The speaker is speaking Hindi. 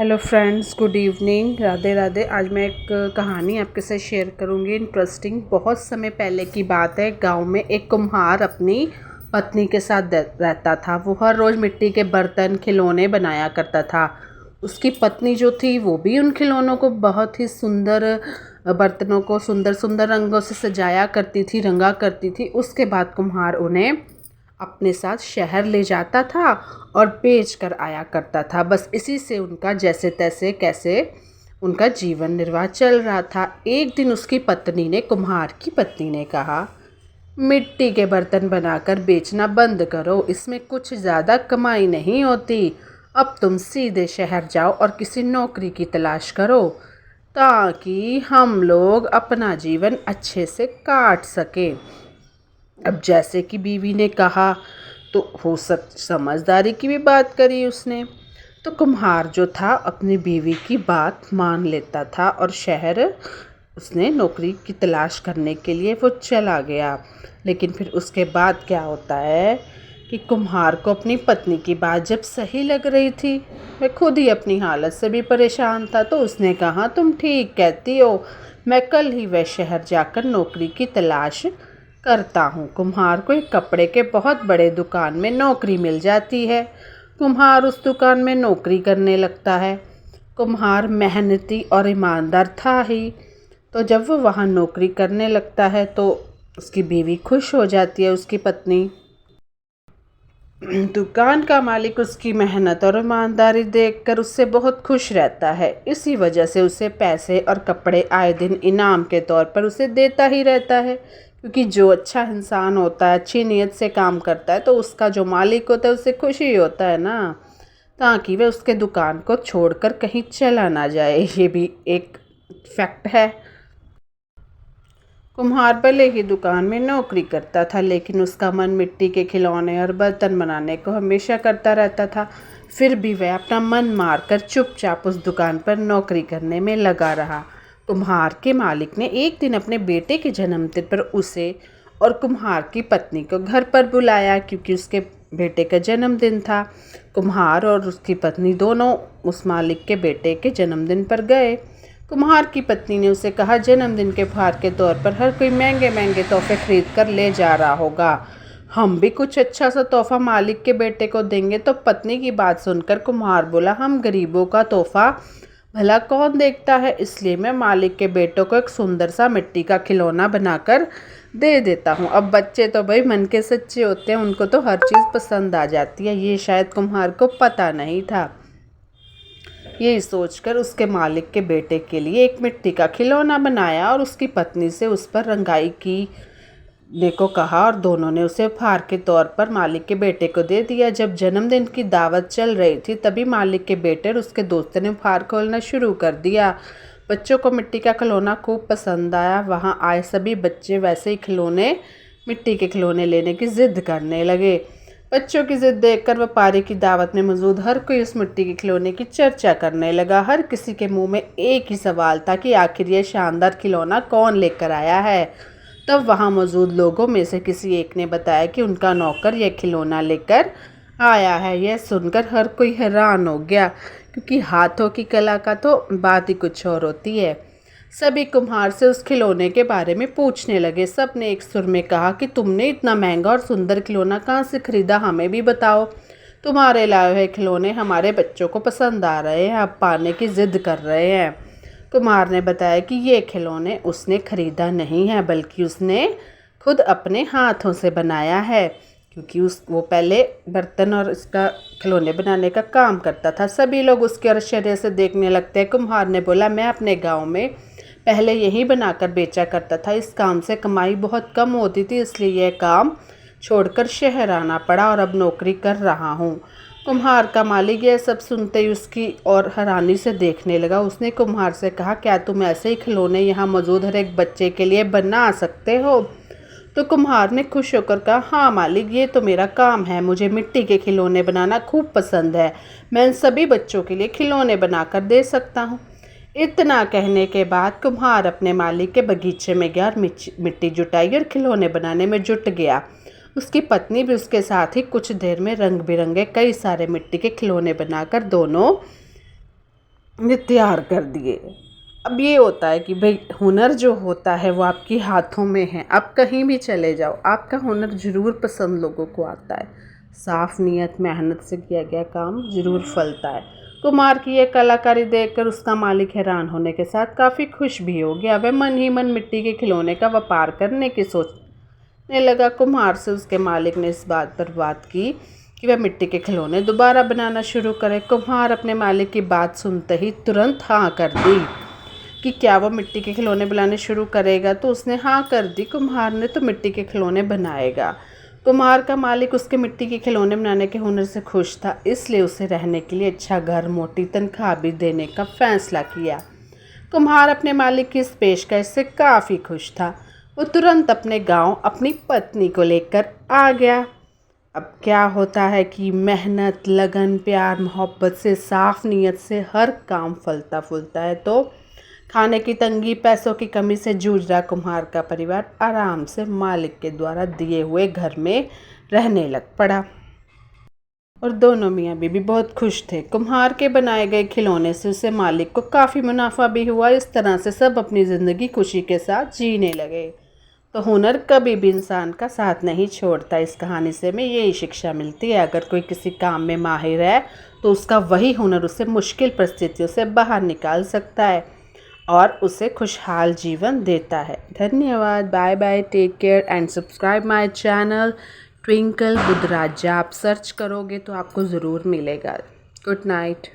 Hello friends, good evening, Radhe Radhe. आज मैं एक कहानी आपके साथ शेयर करूंगी, इंटरेस्टिंग। बहुत समय पहले की बात है। गांव में एक कुम्हार अपनी पत्नी के साथ रहता था। वो हर रोज़ मिट्टी के बर्तन, खिलौने बनाया करता था। उसकी पत्नी जो थी वो भी उन खिलौनों को बहुत ही सुंदर बर्तनों को सुंदर सुंदर रंगों से सजाया करती थी, रंगा करती थी। उसके बाद कुम्हार उन्हें अपने साथ शहर ले जाता था और बेच कर आया करता था। बस इसी से उनका जैसे तैसे कैसे उनका जीवन निर्वाह चल रहा था। एक दिन उसकी पत्नी ने, कुम्हार की पत्नी ने कहा, मिट्टी के बर्तन बनाकर बेचना बंद करो, इसमें कुछ ज़्यादा कमाई नहीं होती। अब तुम सीधे शहर जाओ और किसी नौकरी की तलाश करो ताकि हम लोग अपना जीवन अच्छे से काट सकें। अब जैसे कि बीवी ने कहा तो हो समझदारी की भी बात करी उसने। तो कुम्हार जो था अपनी बीवी की बात मान लेता था और शहर उसने नौकरी की तलाश करने के लिए वो चला गया। लेकिन फिर उसके बाद क्या होता है कि कुम्हार को अपनी पत्नी की बात जब सही लग रही थी, मैं खुद ही अपनी हालत से भी परेशान था, तो उसने कहा, तुम ठीक कहती हो, मैं कल ही वह शहर जाकर नौकरी की तलाश करता हूँ। कुम्हार को एक कपड़े के बहुत बड़े दुकान में नौकरी मिल जाती है। कुम्हार उस दुकान में नौकरी करने लगता है। कुम्हार मेहनती और ईमानदार था ही, तो जब वो वहाँ नौकरी करने लगता है तो उसकी बीवी खुश हो जाती है, उसकी पत्नी। दुकान का मालिक उसकी मेहनत और ईमानदारी देखकर उससे बहुत खुश रहता है। इसी वजह से उसे पैसे और कपड़े आए दिन इनाम के तौर पर उसे देता ही रहता है। क्योंकि जो अच्छा इंसान होता है, अच्छी नीयत से काम करता है, तो उसका जो मालिक होता है उससे खुश ही होता है ना, ताकि वह उसके दुकान को छोड़कर कहीं चला ना जाए। ये भी एक फैक्ट है। कुम्हार भले ही दुकान में नौकरी करता था, लेकिन उसका मन मिट्टी के खिलौने और बर्तन बनाने को हमेशा करता रहता था। फिर भी वह अपना मन मारकर चुपचाप उस दुकान पर नौकरी करने में लगा रहा। कुम्हार के मालिक ने एक दिन अपने बेटे के जन्मदिन पर उसे और कुम्हार की पत्नी को घर पर बुलाया, क्योंकि उसके बेटे का जन्मदिन था। कुम्हार और उसकी पत्नी दोनों उस मालिक के बेटे के जन्मदिन पर गए। कुम्हार की पत्नी ने उसे कहा, जन्मदिन के उपहार के तौर पर हर कोई महंगे महंगे तोहफे खरीद कर ले जा रहा होगा, हम भी कुछ अच्छा सा तोहफा मालिक के बेटे को देंगे। तो पत्नी की बात सुनकर कुम्हार बोला, हम गरीबों का तोहफा भला कौन देखता है, इसलिए मैं मालिक के बेटों को एक सुंदर सा मिट्टी का खिलौना बनाकर दे देता हूँ। अब बच्चे तो भाई मन के सच्चे होते हैं, उनको तो हर चीज़ पसंद आ जाती है। ये शायद कुम्हार को पता नहीं था। यही सोचकर उसके मालिक के बेटे के लिए एक मिट्टी का खिलौना बनाया और उसकी पत्नी से उस पर रंगाई की ने को कहा, और दोनों ने उसे उपहार के तौर पर मालिक के बेटे को दे दिया। जब जन्मदिन की दावत चल रही थी, तभी मालिक के बेटे और उसके दोस्तों ने उपहार खोलना शुरू कर दिया। बच्चों को मिट्टी का खिलौना खूब पसंद आया। वहाँ आए सभी बच्चे वैसे ही मिट्टी के खिलौने लेने की जिद करने लगे। बच्चों की जिद देखकर व्यापारी की दावत में मौजूद हर कोई उस मिट्टी के खिलौने की चर्चा करने लगा। हर किसी के मुंह में एक ही सवाल था कि आखिर ये शानदार खिलौना कौन लेकर आया है। तब वहां मौजूद लोगों में से किसी एक ने बताया कि उनका नौकर यह खिलौना लेकर आया है। यह सुनकर हर कोई हैरान हो गया, क्योंकि हाथों की कला का तो बात ही कुछ और होती है। सभी कुम्हार से उस खिलौने के बारे में पूछने लगे। सब ने एक सुर में कहा कि तुमने इतना महंगा और सुंदर खिलौना कहाँ से खरीदा, हमें भी बताओ। तुम्हारे लाए हुए खिलौने हमारे बच्चों को पसंद आ रहे हैं, अब पाने की जिद कर रहे हैं। कुम्हार ने बताया कि ये खिलौने उसने खरीदा नहीं है, बल्कि उसने खुद अपने हाथों से बनाया है, क्योंकि वो पहले बर्तन और इसका खिलौने बनाने का काम करता था। सभी लोग उसके आश्चर्य से देखने लगते हैं। कुम्हार ने बोला, मैं अपने गांव में पहले यही बनाकर बेचा करता था। इस काम से कमाई बहुत कम होती थी, इसलिए यह काम छोड़कर शहर आना पड़ा और अब नौकरी कर रहा हूँ। कुम्हार का मालिक यह सब सुनते ही उसकी और हैरानी से देखने लगा। उसने कुम्हार से कहा, क्या तुम ऐसे ही खिलौने यहाँ मौजूद हर एक बच्चे के लिए बना सकते हो? तो कुम्हार ने खुश होकर कहा, हाँ मालिक, ये तो मेरा काम है, मुझे मिट्टी के खिलौने बनाना खूब पसंद है, मैं इन सभी बच्चों के लिए खिलौने बनाकर दे सकता हूँ। इतना कहने के बाद कुम्हार अपने मालिक के बगीचे में गया और मिट्टी जुटाई और खिलौने बनाने में जुट गया। उसकी पत्नी भी उसके साथ ही कुछ देर में रंग बिरंगे कई सारे मिट्टी के खिलौने बनाकर दोनों ने तैयार कर दिए। अब ये होता है कि भाई हुनर जो होता है वो आपके हाथों में है। आप कहीं भी चले जाओ, आपका हुनर ज़रूर पसंद लोगों को आता है। साफ नियत मेहनत से किया गया काम ज़रूर फलता है। कुम्हार की ये कलाकारी देखकर उसका मालिक हैरान होने के साथ काफ़ी खुश भी हो गया। वह मन ही मन मिट्टी के खिलौने का व्यापार करने की सोचने लगा। कुम्हार से उसके मालिक ने इस बात पर बात की कि वह मिट्टी के खिलौने दोबारा बनाना शुरू करे। कुम्हार अपने मालिक की बात सुनते ही तुरंत हाँ कर दी कि क्या वो मिट्टी के खिलौने बनाने शुरू करेगा। तो उसने हाँ कर दी। कुम्हार ने तो मिट्टी के खिलौने बनाएगा। कुम्हार का मालिक उसके मिट्टी के खिलौने बनाने के हुनर से खुश था, इसलिए उसे रहने के लिए अच्छा घर, मोटी तनख्वाह भी देने का फैसला किया। कुम्हार अपने मालिक की इस पेशकश से काफ़ी खुश था। वो तुरंत अपने गांव अपनी पत्नी को लेकर आ गया। अब क्या होता है कि मेहनत, लगन, प्यार, मोहब्बत से, साफ नीयत से हर काम फलता फूलता है। तो खाने की तंगी, पैसों की कमी से जूझ रहा कुम्हार का परिवार आराम से मालिक के द्वारा दिए हुए घर में रहने लग पड़ा और दोनों मियाँ बीबी बहुत खुश थे। कुम्हार के बनाए गए खिलौने से उसे मालिक को काफ़ी मुनाफा भी हुआ। इस तरह से सब अपनी ज़िंदगी खुशी के साथ जीने लगे। तो हुनर कभी भी इंसान का साथ नहीं छोड़ता। इस कहानी से हमें यही शिक्षा मिलती है, अगर कोई किसी काम में माहिर है तो उसका वही हुनर उसे मुश्किल परिस्थितियों से बाहर निकाल सकता है और उसे खुशहाल जीवन देता है। धन्यवाद। Bye bye, take care and subscribe my channel Twinkle Buddhraja. आप सर्च करोगे तो आपको ज़रूर मिलेगा। Good night.